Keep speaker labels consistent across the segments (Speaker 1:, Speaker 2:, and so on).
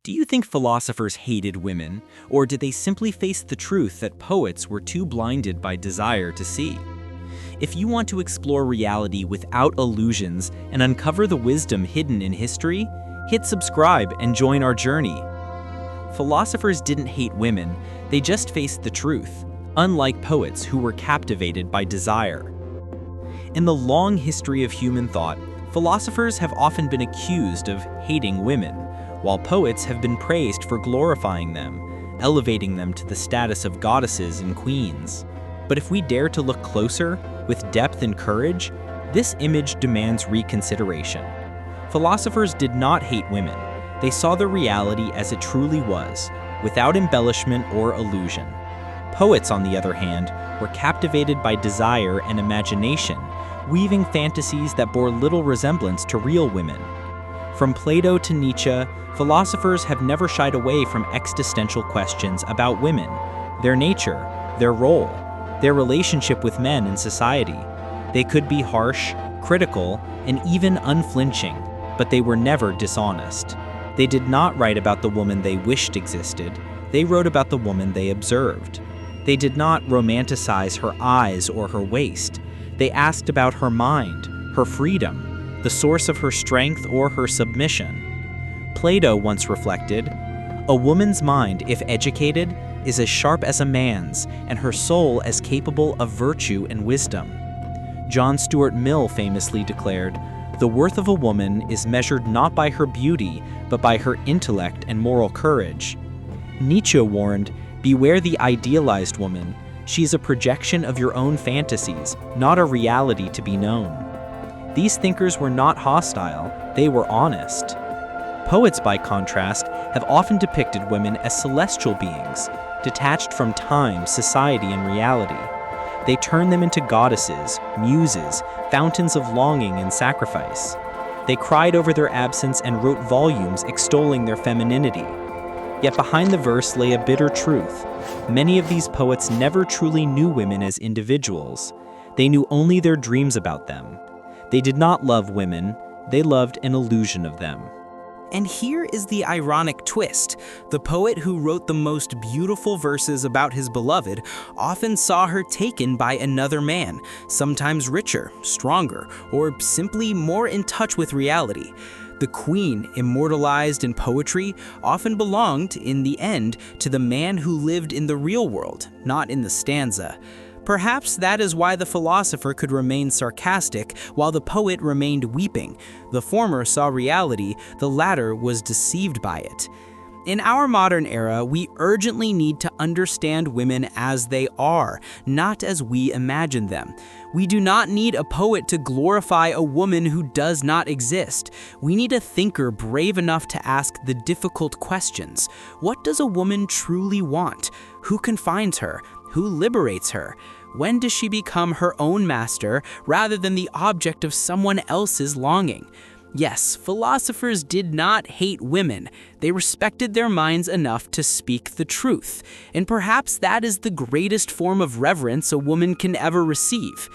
Speaker 1: Do you think philosophers hated women, or did they simply face the truth that poets were too blinded by desire to see? If you want to explore reality without illusions and uncover the wisdom hidden in history, hit subscribe and join our journey. Philosophers didn't hate women, they just faced the truth, unlike poets who were captivated by desire. In the long history of human thought, philosophers have often been accused of hating women, while poets have been praised for glorifying them, elevating them to the status of goddesses and queens. But if we dare to look closer, with depth and courage, this image demands reconsideration. Philosophers did not hate women. They saw the reality as it truly was, without embellishment or illusion. Poets, on the other hand, were captivated by desire and imagination, weaving fantasies that bore little resemblance to real women. From Plato to Nietzsche, philosophers have never shied away from existential questions about women, their nature, their role, their relationship with men in society. They could be harsh, critical, and even unflinching, but they were never dishonest. They did not write about the woman they wished existed, they wrote about the woman they observed. They did not romanticize her eyes or her waist. They asked about her mind, her freedom, the source of her strength or her submission. Plato once reflected, "A woman's mind, if educated, is as sharp as a man's, and her soul as capable of virtue and wisdom." John Stuart Mill famously declared, "The worth of a woman is measured not by her beauty, but by her intellect and moral courage." Nietzsche warned, "Beware the idealized woman. She is a projection of your own fantasies, not a reality to be known." These thinkers were not hostile, they were honest. Poets, by contrast, have often depicted women as celestial beings, detached from time, society, and reality. They turn them into goddesses, muses, fountains of longing and sacrifice. They cried over their absence and wrote volumes extolling their femininity. Yet behind the verse lay a bitter truth. Many of these poets never truly knew women as individuals. They knew only their dreams about them. They did not love women, they loved an illusion of them.
Speaker 2: And here is the ironic twist. The poet who wrote the most beautiful verses about his beloved often saw her taken by another man, sometimes richer, stronger, or simply more in touch with reality. The queen, immortalized in poetry, often belonged, in the end, to the man who lived in the real world, not in the stanza. Perhaps that is why the philosopher could remain sarcastic while the poet remained weeping. The former saw reality, the latter was deceived by it. In our modern era, we urgently need to understand women as they are, not as we imagine them. We do not need a poet to glorify a woman who does not exist. We need a thinker brave enough to ask the difficult questions. What does a woman truly want? Who confines her? Who liberates her? When does she become her own master rather than the object of someone else's longing? Yes, philosophers did not hate women. They respected their minds enough to speak the truth. And perhaps that is the greatest form of reverence a woman can ever receive.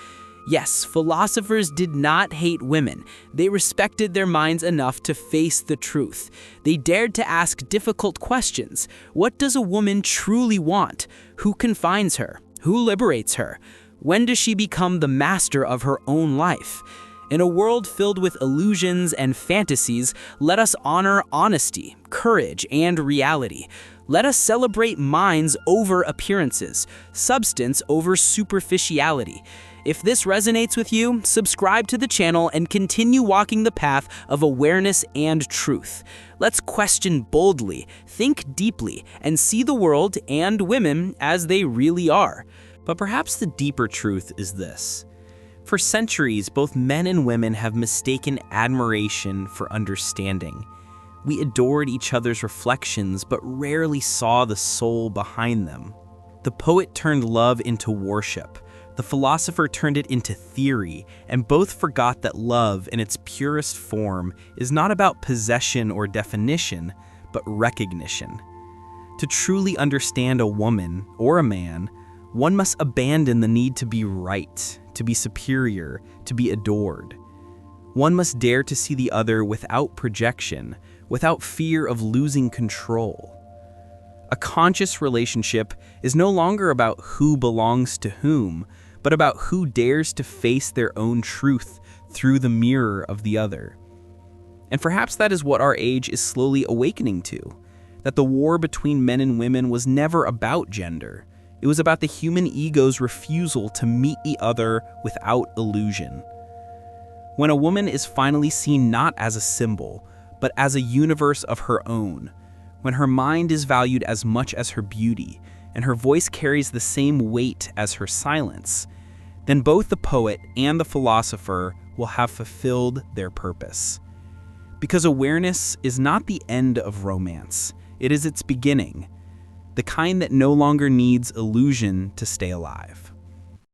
Speaker 2: Yes, philosophers did not hate women. They respected their minds enough to face the truth. They dared to ask difficult questions. What does a woman truly want? Who confines her? Who liberates her? When does she become the master of her own life? In a world filled with illusions and fantasies, let us honor honesty, courage, and reality. Let us celebrate minds over appearances, substance over superficiality. If this resonates with you, subscribe to the channel and continue walking the path of awareness and truth. Let's question boldly, think deeply, and see the world and women as they really are.
Speaker 1: But perhaps the deeper truth is this. For centuries, both men and women have mistaken admiration for understanding. We adored each other's reflections, but rarely saw the soul behind them. The poet turned love into worship. The philosopher turned it into theory, and both forgot that love, in its purest form, is not about possession or definition, but recognition. To truly understand a woman or a man, one must abandon the need to be right, to be superior, to be adored. One must dare to see the other without projection,
Speaker 2: without fear of losing control. A conscious relationship is no longer about who belongs to whom, but about who dares to face their own truth through the mirror of the other. And perhaps that is what our age is slowly awakening to, that the war between men and women was never about gender. It was about the human ego's refusal to meet the other without illusion. When a woman is finally seen not as a symbol, but as a universe of her own, when her mind is valued as much as her beauty, and her voice carries the same weight as her silence, then both the poet and the philosopher will have fulfilled their purpose. Because awareness is not the end of romance, it is its beginning, the kind that no longer needs illusion to stay alive.